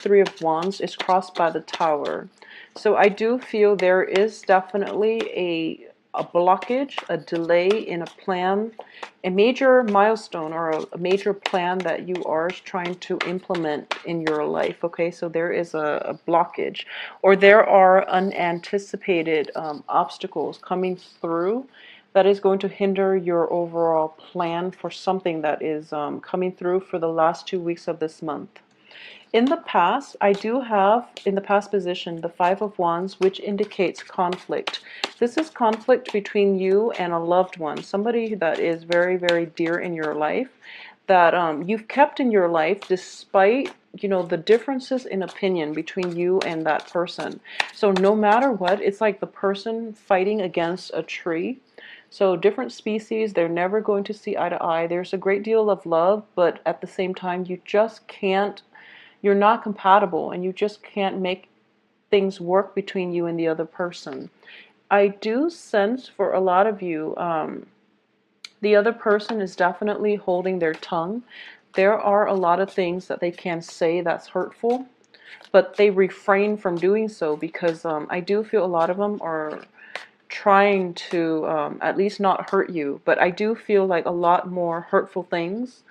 Three of Wands is crossed by the Tower. So I do feel there is definitely a blockage, a delay in a plan, a major milestone or a major plan that you are trying to implement in your life. Okay, so there is a blockage, or there are unanticipated obstacles coming through that is going to hinder your overall plan for something that is coming through for the last 2 weeks of this month. In the past, I do have, in the past position, the Five of Wands, which indicates conflict. This is conflict between you and a loved one, somebody that is very, very dear in your life, that you've kept in your life despite, you know, the differences in opinion between you and that person. So no matter what, it's like the person fighting against a tree. So different species, they're never going to see eye to eye. There's a great deal of love, but at the same time, you just can't, you're not compatible, and you just can't make things work between you and the other person. I do sense for a lot of you, the other person is definitely holding their tongue. There are a lot of things that they can say that's hurtful, but they refrain from doing so because I do feel a lot of them are trying to at least not hurt you. But I do feel like a lot more hurtful things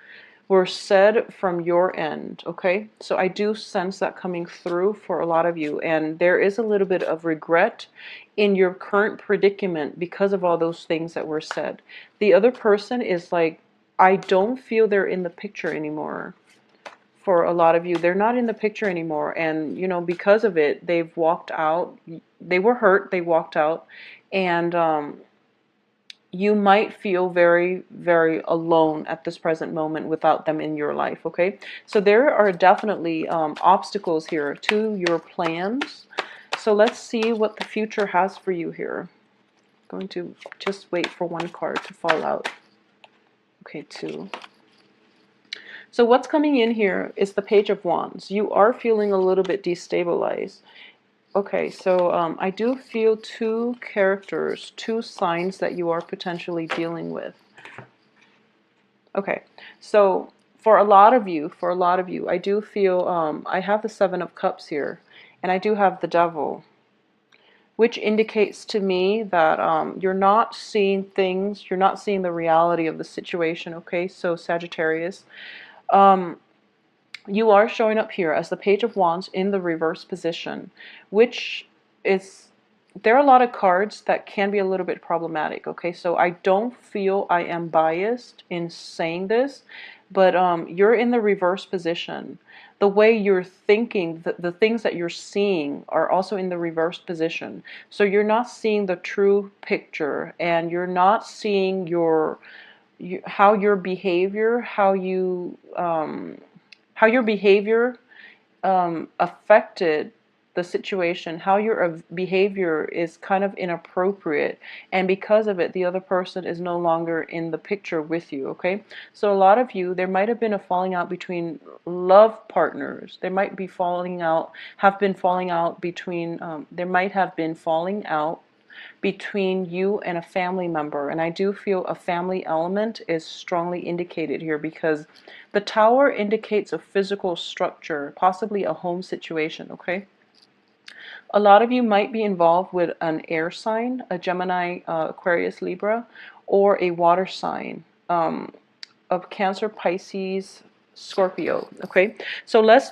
were said from your end, okay? So I do sense that coming through for a lot of you, and there is a little bit of regret in your current predicament because of all those things that were said. The other person is like, I don't feel they're in the picture anymore. For a lot of you, they're not in the picture anymore, and you know, because of it, they've walked out. They were hurt, they walked out, and you might feel very, very alone at this present moment without them in your life, okay? So there are definitely obstacles here to your plans. So let's see what the future has for you here. I'm going to just wait for one card to fall out. Okay, two. So what's coming in here is the Page of Wands. You are feeling a little bit destabilized. Okay, so I do feel two characters, two signs that you are potentially dealing with. Okay, so for a lot of you, I do feel, I have the Seven of Cups here, and I do have the Devil, which indicates to me that you're not seeing things, you're not seeing the reality of the situation, okay? So Sagittarius, you are showing up here as the Page of Wands in the reverse position, which is, there are a lot of cards that can be a little bit problematic, okay? So I don't feel I am biased in saying this, but you're in the reverse position. The way you're thinking, the things that you're seeing are also in the reverse position. So you're not seeing the true picture, and you're not seeing how your behavior, how your behavior affected the situation, how your behavior is kind of inappropriate, and because of it, the other person is no longer in the picture with you, okay? So a lot of you, there might have been a falling out between love partners. There might be falling out, have been falling out between, there might have been falling out between you and a family member, and I do feel a family element is strongly indicated here because the Tower indicates a physical structure, possibly a home situation, okay? A lot of you might be involved with an air sign, a Gemini, Aquarius, Libra, or a water sign of Cancer, Pisces, Scorpio, okay? So let's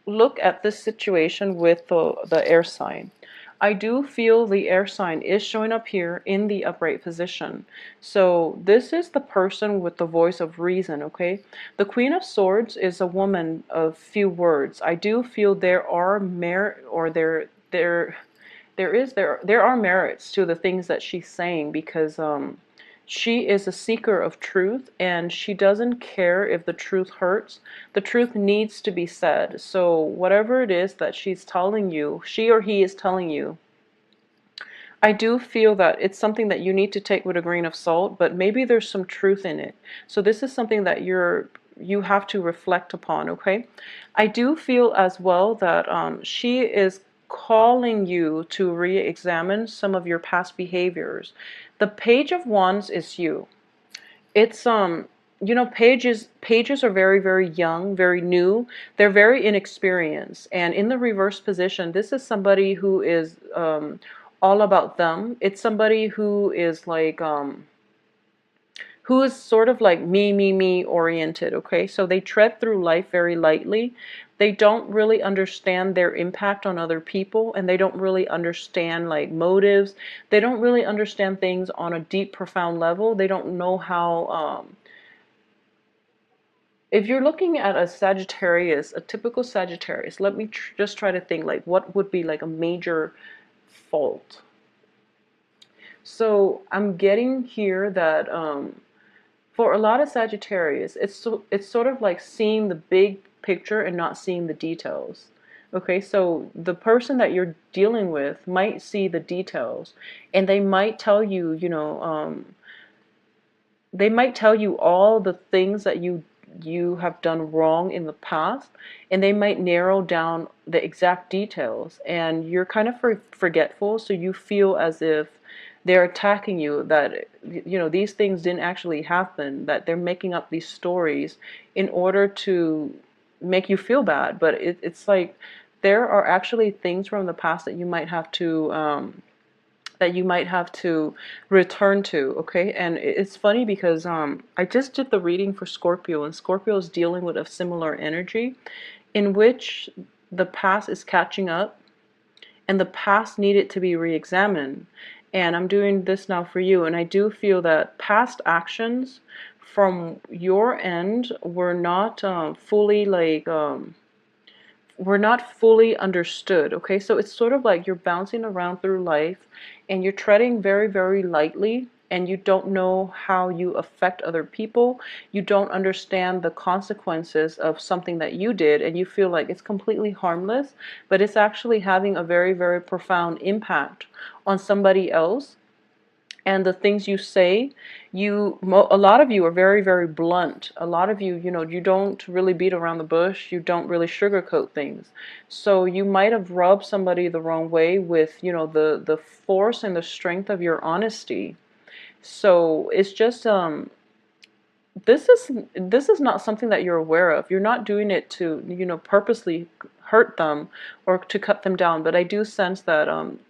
look at this situation with the air sign. I do feel the air sign is showing up here in the upright position. So this is the person with the voice of reason, okay? The Queen of Swords is a woman of few words. I do feel there are there are merits to the things that she's saying because she is a seeker of truth, and she doesn't care if the truth hurts. The truth needs to be said. So whatever it is that she's telling you, she or he is telling you, I do feel that it's something that you need to take with a grain of salt, but maybe there's some truth in it. So this is something that you have to reflect upon, okay? I do feel as well that she is calling you to re-examine some of your past behaviors. The Page of Wands is you. It's you know, pages are very, very young, very new. They're very inexperienced. And in the reverse position, this is somebody who is all about them. It's somebody who is like who is sort of like me oriented, okay? So they tread through life very lightly. They don't really understand their impact on other people, and they don't really understand like motives. They don't really understand things on a deep, profound level. They don't know how, if you're looking at a Sagittarius, a typical Sagittarius, let me just try to think like what would be like a major fault. So I'm getting here that for a lot of Sagittarius, it's sort of like seeing the big picture and not seeing the details. Okay, so the person that you're dealing with might see the details, and they might tell you, you know, they might tell you all the things that you have done wrong in the past, and they might narrow down the exact details, and you're kind of forgetful, so you feel as if they're attacking you, that you know these things didn't actually happen, that they're making up these stories in order to make you feel bad. But it's like there are actually things from the past that you might have to return to, okay? And it's funny because I just did the reading for Scorpio, and Scorpio is dealing with a similar energy in which the past is catching up and the past needed to be re-examined. And I'm doing this now for you, and I do feel that past actions from your end were not fully like we're not fully understood, okay? So it's sort of like you're bouncing around through life and you're treading very, very lightly, and you don't know how you affect other people. You don't understand the consequences of something that you did, and you feel like it's completely harmless, but it's actually having a very, very profound impact on somebody else. And the things you say, a lot of you are very, very blunt. A lot of you, you know, you don't really beat around the bush. You don't really sugarcoat things. So you might have rubbed somebody the wrong way with, you know, the force and the strength of your honesty. So it's just this is not something that you're aware of. You're not doing it to, you know, purposely hurt them or to cut them down, but I do sense that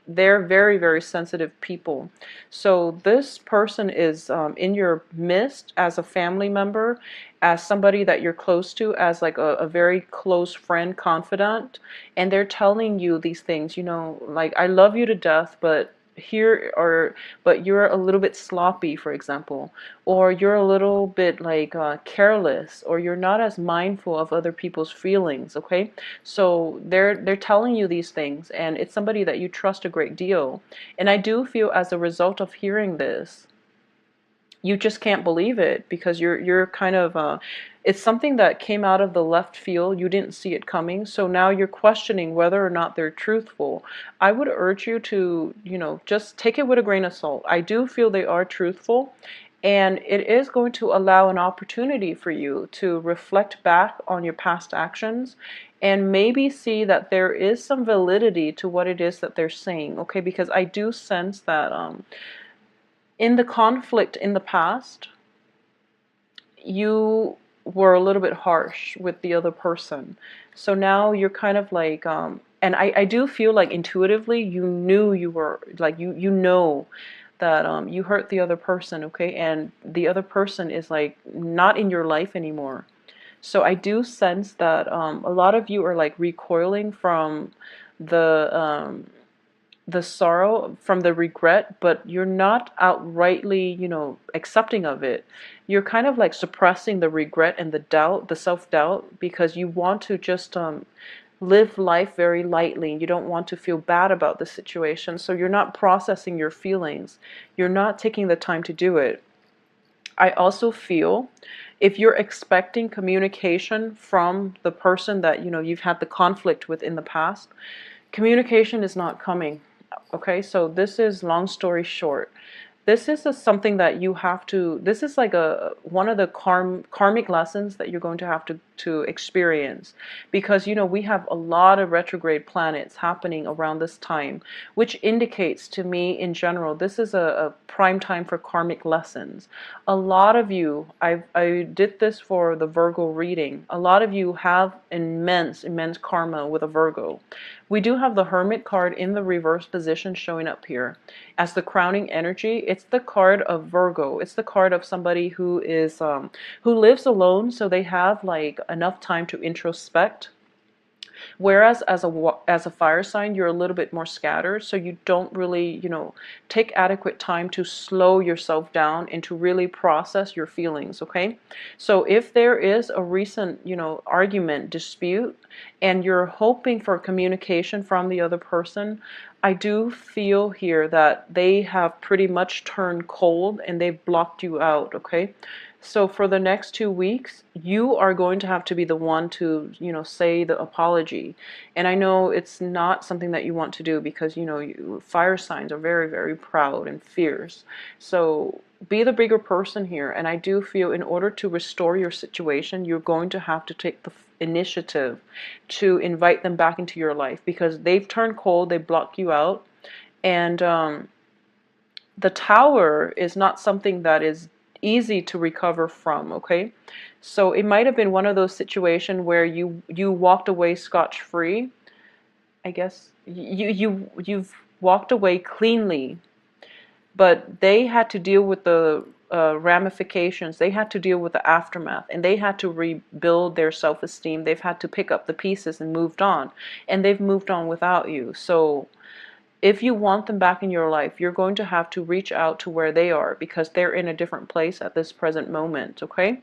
they're very, very sensitive people. So this person is in your midst as a family member, as somebody that you're close to, as like a very close friend, confidant, and they're telling you these things, you know, like, I love you to death, but but you're a little bit sloppy, for example, or you're a little bit like careless, or you're not as mindful of other people's feelings, okay? So they're telling you these things, and it's somebody that you trust a great deal. And I do feel, as a result of hearing this, you just can't believe it, because you're kind of it's something that came out of the left field. You didn't see it coming, so now you're questioning whether or not they're truthful. I would urge you to, you know, just take it with a grain of salt. I do feel they are truthful, and it is going to allow an opportunity for you to reflect back on your past actions and maybe see that there is some validity to what it is that they're saying, okay? Because I do sense that in the conflict in the past, you were a little bit harsh with the other person. So now you're kind of like, and I do feel like intuitively you knew you were, like, you know that you hurt the other person, okay? And the other person is like not in your life anymore. So I do sense that a lot of you are like recoiling from the sorrow, from the regret, but you're not outrightly, you know, accepting of it. You're kind of like suppressing the regret and the doubt, the self-doubt, because you want to just live life very lightly. You don't want to feel bad about the situation, so you're not processing your feelings. You're not taking the time to do it. I also feel, if you're expecting communication from the person that, you know, you've had the conflict with in the past, communication is not coming. Okay, so this is, long story short, this is something that you have to, this is like one of the karmic lessons that you're going to have to to experience, because we have a lot of retrograde planets happening around this time, which indicates to me in general this is a prime time for karmic lessons. A lot of you, I did this for the Virgo reading, a lot of you have immense karma with a Virgo. We do have the Hermit card in the reverse position showing up here as the crowning energy. It's the card of Virgo. It's the card of somebody who is who lives alone, so they have like enough time to introspect. Whereas as a fire sign, you're a little bit more scattered, so you don't really, take adequate time to slow yourself down and to really process your feelings, okay? So if there is a recent, argument, dispute, and you're hoping for communication from the other person, I do feel here that they have pretty much turned cold and they've blocked you out, okay? So for the next 2 weeks, you are going to have to be the one to, say the apology. And I know it's not something that you want to do because, fire signs are very, very proud and fierce. So be the bigger person here. And I do feel in order to restore your situation, you're going to have to take the initiative to invite them back into your life because they've turned cold, they block you out. And the Tower is not something that is easy to recover from, okay? So it might have been one of those situations where you walked away scotch-free. I guess you've walked away cleanly, but they had to deal with the ramifications. They had to deal with the aftermath, and they had to rebuild their self-esteem. They've had to pick up the pieces and moved on, and they've moved on without you. So if you want them back in your life, you're going to have to reach out to where they are because they're in a different place at this present moment, okay?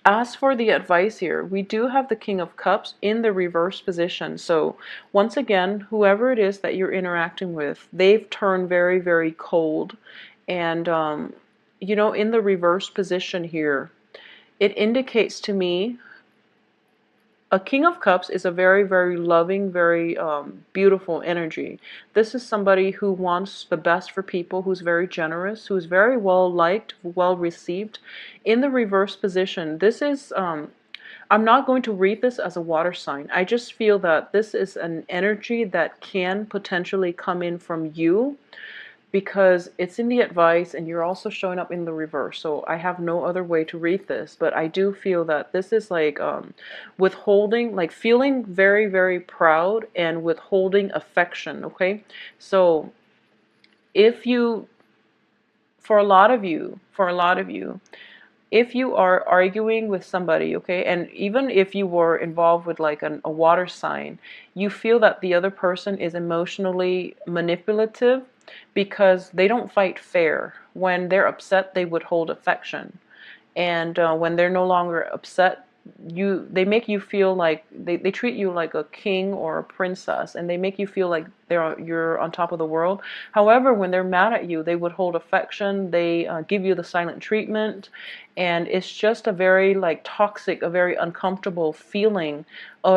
As for the advice here, we do have the King of Cups in the reverse position. So once again, whoever it is that you're interacting with, they've turned very, very cold. And, in the reverse position here, it indicates to me a King of Cups is a very, very loving, very beautiful energy. This is somebody who wants the best for people, who's very generous, who's very well liked, well received. In the reverse position, this is, I'm not going to read this as a water sign. I just feel that this is an energy that can potentially come in from you, because it's in the advice and you're also showing up in the reverse. So I have no other way to read this, but I do feel that this is like withholding, like feeling very, very proud and withholding affection, okay? So if you, for a lot of you, if you are arguing with somebody, okay, and even if you were involved with like a water sign, you feel that the other person is emotionally manipulative because they don't fight fair. When they're upset, they withhold affection. And when they're no longer upset, they make you feel like they treat you like a king or a princess, and they make you feel like you're on top of the world. However, when they're mad at you, they withhold affection, they give you the silent treatment, and it's just a very like toxic, a very uncomfortable feeling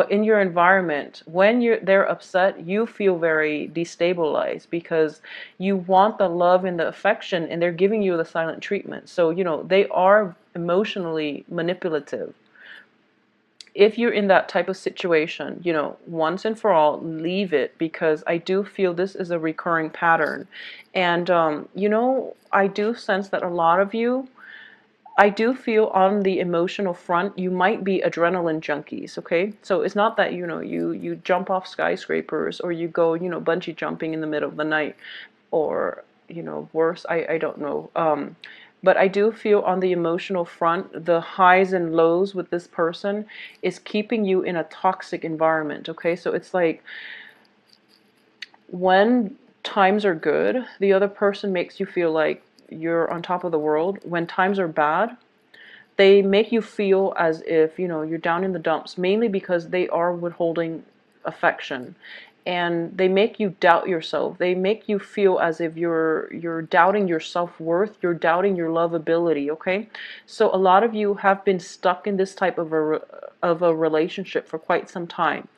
in your environment. When they're upset, you feel very destabilized because you want the love and the affection, and they're giving you the silent treatment. So they are emotionally manipulative. If you're in that type of situation, once and for all, leave it, because I do feel this is a recurring pattern. And, I do sense that a lot of you, I do feel on the emotional front, you might be adrenaline junkies, okay? So it's not that, you jump off skyscrapers or you go, bungee jumping in the middle of the night, or, worse, I don't know. But I do feel on the emotional front, the highs and lows with this person is keeping you in a toxic environment, okay? So it's like when times are good, the other person makes you feel like you're on top of the world. When times are bad, they make you feel as if, you're down in the dumps, mainly because they are withholding affection. And they make you doubt yourself. They make you feel as if you're doubting your self-worth, you're doubting your lovability, okay? So a lot of you have been stuck in this type of a relationship for quite some time.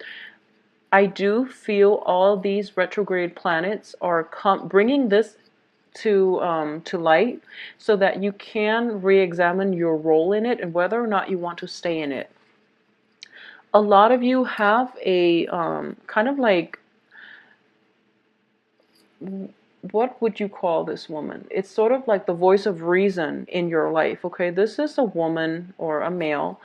I do feel all these retrograde planets are bringing this to light so that you can re-examine your role in it and whether or not you want to stay in it. A lot of you have a kind of like, what would you call this woman? It's sort of like the voice of reason in your life, okay? This is a woman or a male,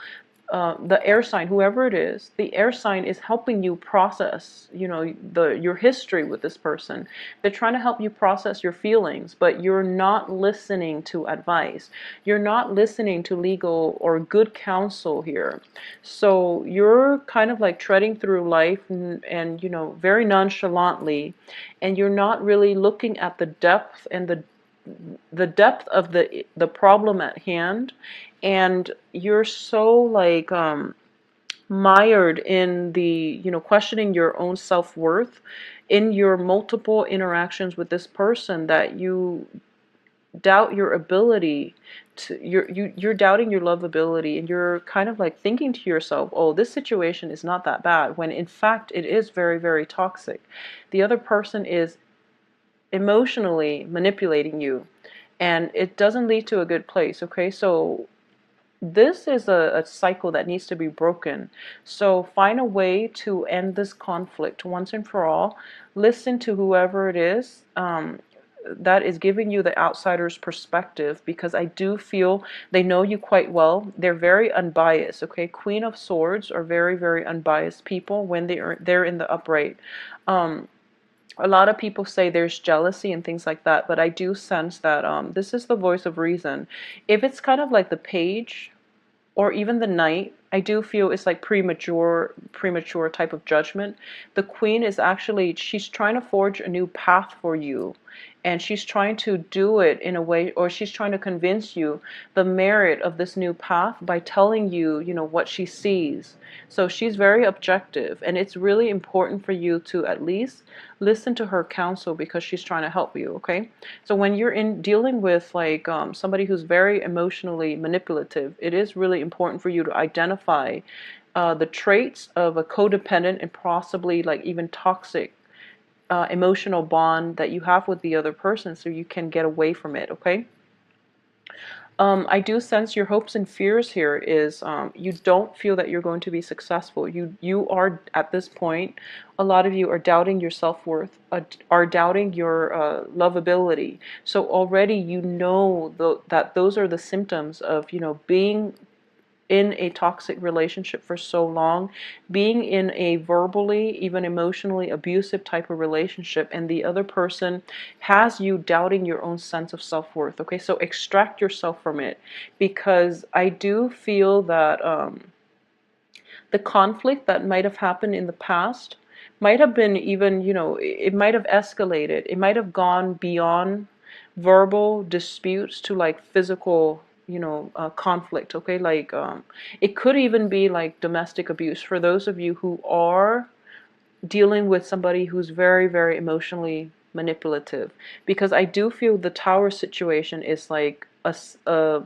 the air sign, whoever it is, the air sign is helping you process, you know, your history with this person. They're trying to help you process your feelings, but you're not listening to advice. You're not listening to legal or good counsel here. So you're kind of like treading through life and you know, very nonchalantly, and you're not really looking at the depth and the depth of the problem at hand, and you're so like mired in the, you know, questioning your own self-worth in your multiple interactions with this person that you doubt your ability to, you're doubting your lovability, and you're kind of like thinking to yourself, oh, this situation is not that bad, when in fact it is very, very toxic. The other person is emotionally manipulating you, and it doesn't lead to a good place, okay? So this is a cycle that needs to be broken. So find a way to end this conflict once and for all. Listen to whoever it is that is giving you the outsider's perspective, because I do feel they know you quite well. They're very unbiased, okay? Queen of Swords are very, very unbiased people when they're in the upright. A lot of people say there's jealousy and things like that, but I do sense that this is the voice of reason. If it's kind of like the page or even the knight, I do feel it's like premature type of judgment. The queen is actually, she's trying to forge a new path for you, and she's trying to do it in a way, or she's trying to convince you the merit of this new path by telling you, you know, what she sees. So she's very objective, and it's really important for you to at least listen to her counsel, because she's trying to help you, okay? So when you're in dealing with like somebody who's very emotionally manipulative, it is really important for you to identify the traits of a codependent and possibly like even toxic emotional bond that you have with the other person, so you can get away from it, okay? I do sense your hopes and fears here is you don't feel that you're going to be successful. You are, at this point, a lot of you are doubting your self-worth, are doubting your lovability. So already you know that those are the symptoms of, you know, being in a toxic relationship for so long, being in a verbally, even emotionally abusive type of relationship, and the other person has you doubting your own sense of self-worth, okay? So extract yourself from it, because I do feel that the conflict that might have happened in the past might have been even, you know, it might have escalated. It might have gone beyond verbal disputes to like physical, you know, conflict, okay? Like it could even be like domestic abuse for those of you who are dealing with somebody who's very, very emotionally manipulative, because I do feel the tower situation is like a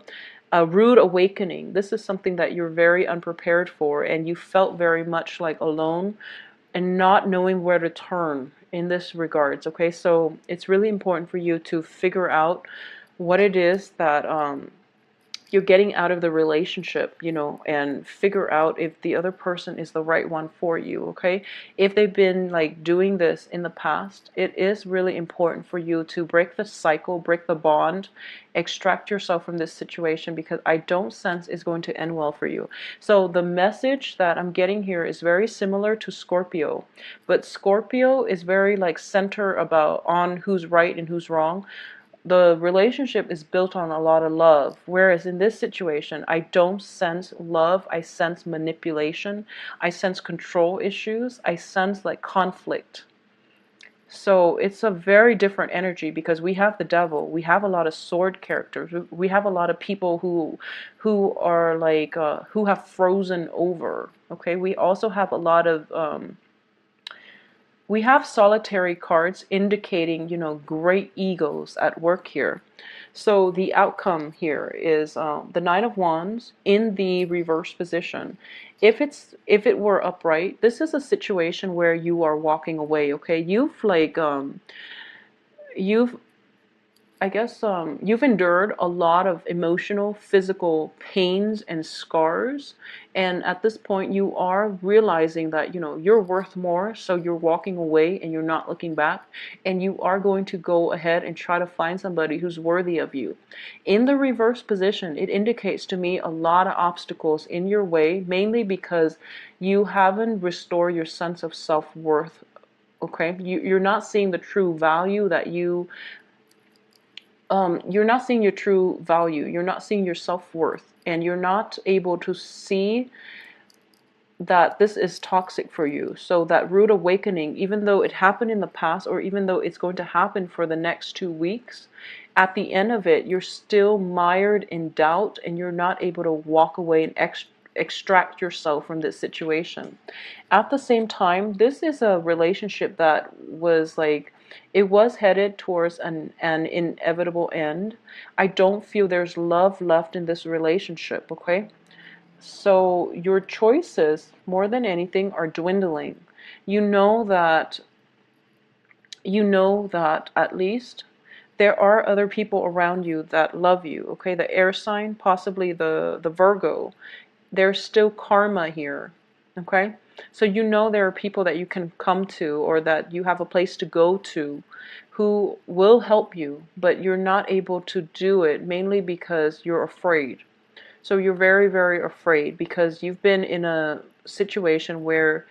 rude awakening. This is something that you're very unprepared for, and you felt very much like alone and not knowing where to turn in this regards, okay? So it's really important for you to figure out what it is that you're getting out of the relationship, you know, and figure out if the other person is the right one for you, okay? If they've been like doing this in the past, it is really important for you to break the cycle, break the bond, extract yourself from this situation, because I don't sense it's going to end well for you. So the message that I'm getting here is very similar to Scorpio, but Scorpio is very like center about on who's right and who's wrong. The relationship is built on a lot of love, whereas in this situation I don't sense love. I sense manipulation, I sense control issues, I sense like conflict. So it's a very different energy, because we have the devil, we have a lot of sword characters, we have a lot of people who are like who have frozen over, okay? We also have a lot of we have solitary cards indicating, you know, great egos at work here. So the outcome here is the Nine of Wands in the reverse position. If it were upright, this is a situation where you are walking away, okay? You've I guess you've endured a lot of emotional, physical pains and scars, and at this point you are realizing that you're worth more, so you're walking away and you're not looking back, and you are going to go ahead and try to find somebody who's worthy of you. In the reverse position, it indicates to me a lot of obstacles in your way, mainly because you haven't restored your sense of self-worth. Okay, you're not seeing the true value that you're not seeing your true value. You're not seeing your self-worth, and you're not able to see that this is toxic for you. So that rude awakening, even though it happened in the past, or even though it's going to happen for the next 2 weeks, at the end of it, you're still mired in doubt, and you're not able to walk away and extract yourself from this situation. At the same time, this is a relationship that was like, it was headed towards an inevitable end. I don't feel there's love left in this relationship, okay? So your choices, more than anything, are dwindling. You know that at least there are other people around you that love you, okay? The air sign, possibly the Virgo, there's still karma here, okay? So there are people that you can come to, or that you have a place to go to, who will help you, but you're not able to do it mainly because you're afraid. So you're very, very afraid because you've been in a situation where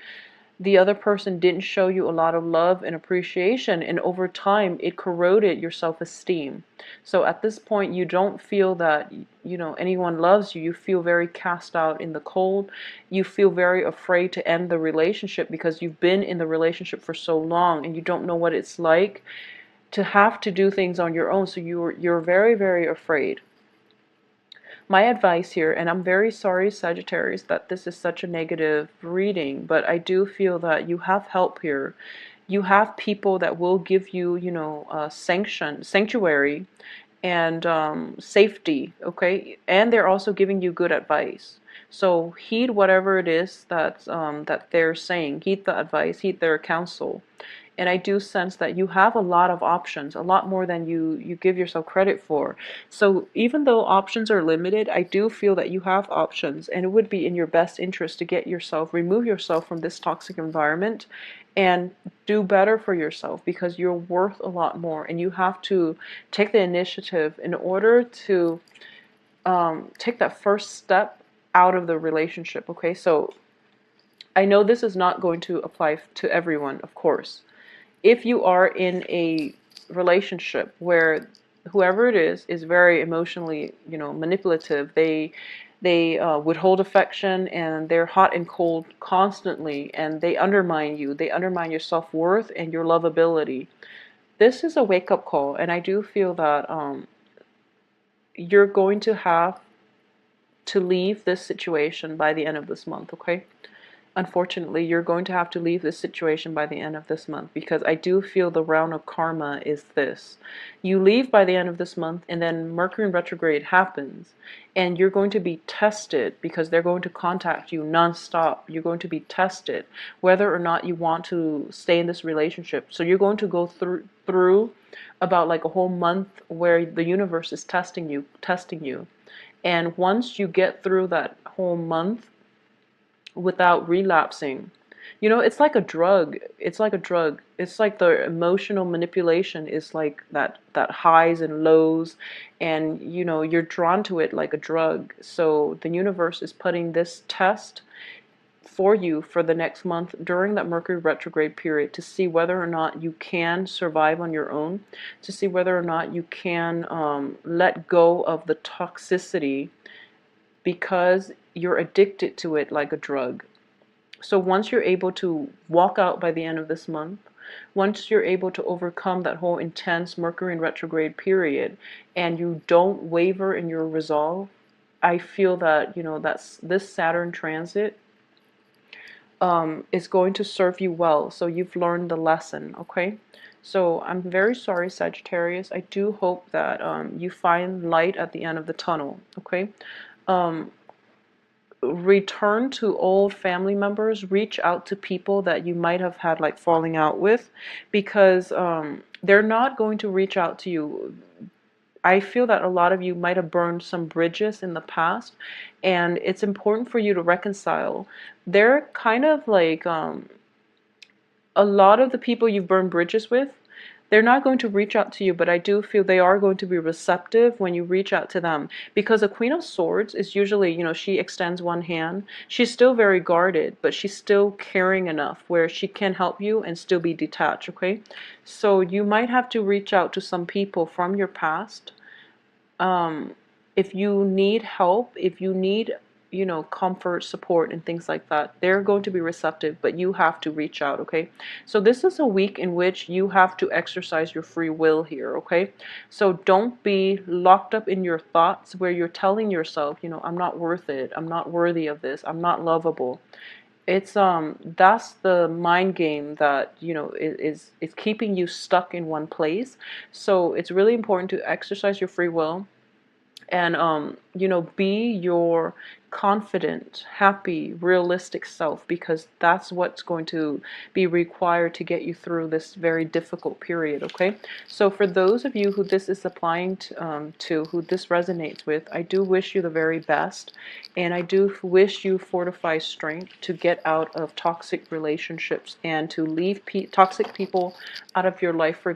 the other person didn't show you a lot of love and appreciation, and over time it corroded your self-esteem. So at this point you don't feel that anyone loves you. You feel very cast out in the cold. You feel very afraid to end the relationship because you've been in the relationship for so long and you don't know what it's like to have to do things on your own. So you're very, very afraid. My advice here, and I'm very sorry, Sagittarius, that this is such a negative reading, but I do feel that you have help here. You have people that will give you, sanctuary and safety, okay? And they're also giving you good advice. So heed whatever it is that they're saying. Heed the advice, heed their counsel. And I do sense that you have a lot of options, a lot more than you give yourself credit for. So even though options are limited, I do feel that you have options, and it would be in your best interest to remove yourself from this toxic environment and do better for yourself, because you're worth a lot more, and you have to take the initiative in order to take that first step out of the relationship, okay? So I know this is not going to apply to everyone, of course. If you are in a relationship where whoever it is very emotionally, manipulative, they withhold affection, and they're hot and cold constantly, and they undermine you, they undermine your self-worth and your lovability. This is a wake-up call, and I do feel that you're going to have to leave this situation by the end of this month, okay? Unfortunately, you're going to have to leave this situation by the end of this month, because I do feel the round of karma is this. You leave by the end of this month, and then Mercury in retrograde happens, and you're going to be tested, because they're going to contact you nonstop. You're going to be tested whether or not you want to stay in this relationship. So you're going to go through about like a whole month where the universe is testing you. And once you get through that whole month without relapsing, it's like a drug. It's like a drug. It's like the emotional manipulation is like that highs and lows, and you're drawn to it like a drug. So the universe is putting this test for you for the next month during that Mercury retrograde period, to see whether or not you can survive on your own, to see whether or not you can let go of the toxicity, because you're addicted to it like a drug. So once you're able to walk out by the end of this month, once you're able to overcome that whole intense Mercury in retrograde period, and you don't waver in your resolve, I feel that, that's this Saturn transit is going to serve you well. So you've learned the lesson, okay? So I'm very sorry, Sagittarius. I do hope that you find light at the end of the tunnel, okay? Return to old family members. Reach out to people that you might have had like falling out with, because they're not going to reach out to you. I feel that a lot of you might have burned some bridges in the past, and it's important for you to reconcile. They're kind of like a lot of the people you've burned bridges with, they're not going to reach out to you, but I do feel they are going to be receptive when you reach out to them. Because a Queen of Swords is usually, you know, she extends one hand. She's still very guarded, but she's still caring enough where she can help you and still be detached, okay? So you might have to reach out to some people from your past. If you need help, if you need, you know, comfort, support, and things like that, they're going to be receptive, but you have to reach out, okay? So this is a week in which you have to exercise your free will here, okay? So don't be locked up in your thoughts where you're telling yourself, you know, I'm not worth it, I'm not worthy of this, I'm not lovable. It's that's the mind game that, you know, is keeping you stuck in one place. So it's really important to exercise your free will and you know, be your confident, happy, realistic self, because that's what's going to be required to get you through this very difficult period, okay? So for those of you who this is applying to who this resonates with, I do wish you the very best, and I do wish you fortified strength to get out of toxic relationships and to leave toxic people out of your life for